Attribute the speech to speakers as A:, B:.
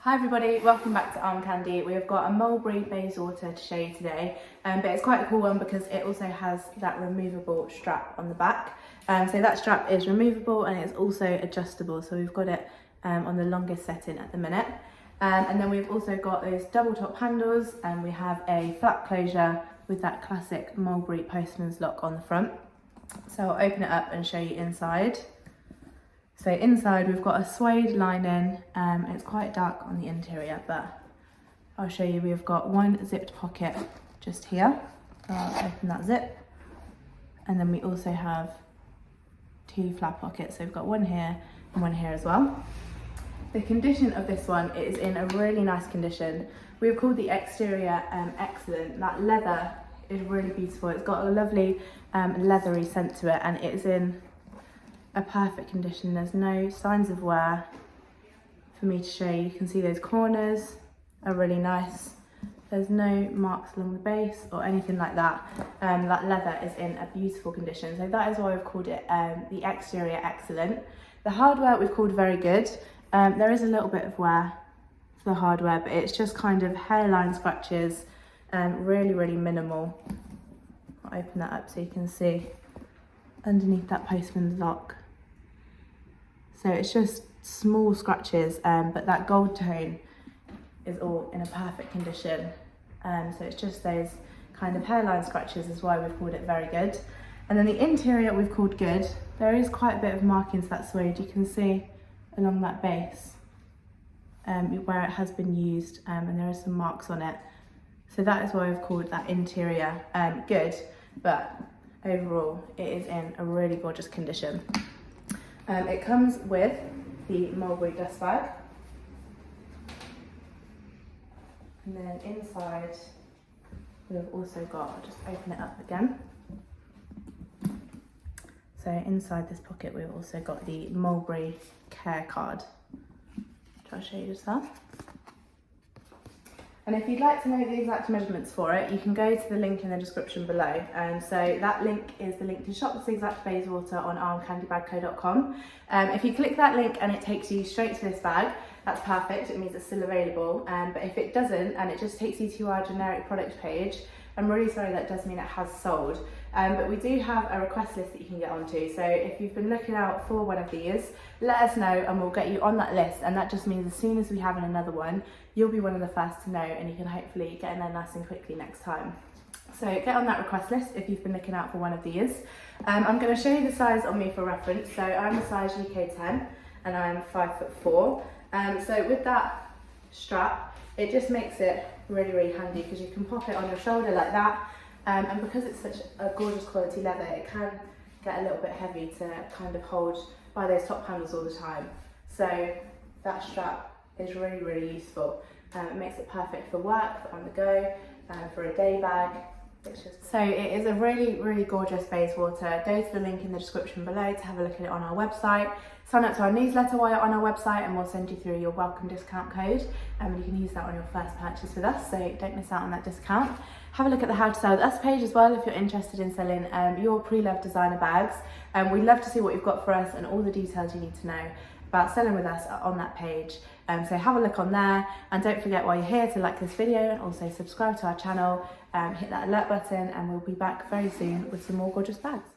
A: Hi everybody, welcome back to Armcandy. We have got a Mulberry Bayswater to show you today, but it's quite a cool one because it also has that removable strap on the back. So that strap is removable and it's also adjustable, so we've got it on the longest setting at the minute. And then we've also got those double top handles, and we have a flap closure with that classic Mulberry postman's lock on the front. So I'll open it up and show you inside. So inside we've got a suede lining, it's quite dark on the interior, but I'll show you. We've got one zipped pocket just here, so I'll open that zip, and then we also have two flap pockets, so we've got one here and one here as well. The condition of this one is in a really nice condition. We've called the exterior excellent. That leather is really beautiful. It's got a lovely leathery scent to it, and it is in a perfect condition. There's no signs of wear for me to show you. You can see those corners are really nice. There's no marks along the base or anything like that. That leather is in a beautiful condition, so that is why we've called it the exterior excellent. The hardware we've called very good. There is a little bit of wear for the hardware, but it's just kind of hairline scratches, really minimal. I'll open that up so you can see underneath that postman's lock. So it's just small scratches, but that gold tone is all in a perfect condition. So it's just those kind of hairline scratches is why we've called it very good. And then the interior we've called good. There is quite a bit of markings that suede, you can see along that base where it has been used, and there are some marks on it. So that is why we've called that interior good, but overall it is in a really gorgeous condition. It comes with the Mulberry dust bag, and then inside we've also got, I'll just open it up again. So inside this pocket we've also got the Mulberry care card, which I'll show you just now. And if you'd like to know the exact measurements for it, you can go to the link in the description below. So that link is the link to shop this exact Bayswater on armcandybagco.com. If you click that link and it takes you straight to this bag, that's perfect, it means it's still available. But if it doesn't and it just takes you to our generic product page, I'm really sorry, that does mean it has sold. But we do have a request list that you can get onto. So if you've been looking out for one of these, let us know and we'll get you on that list. And that just means as soon as we have another one, you'll be one of the first to know, and you can hopefully get in there nice and quickly next time. So get on that request list if you've been looking out for one of these. I'm going to show you the size on me for reference. So I'm a size UK 10 and I'm 5'4". So with that strap, it just makes it really handy because you can pop it on your shoulder like that. And because it's such a gorgeous quality leather, it can get a little bit heavy to kind of hold by those top handles all the time. So that strap is really useful. It makes it perfect for work, for on the go, for a day bag. So it is a really gorgeous Bayswater. Go to the link in the description below to have a look at it on our website. Sign up to our newsletter while you're on our website and we'll send you through your welcome discount code, and you can use that on your first purchase with us, so don't miss out on that discount. Have a look at the How to Sell With Us page as well if you're interested in selling your pre-loved designer bags. We'd love to see what you've got for us and all the details you need to know about selling with us are on that page. So have a look on there, and don't forget while you're here to like this video and also subscribe to our channel, hit that alert button, and we'll be back very soon with some more gorgeous bags.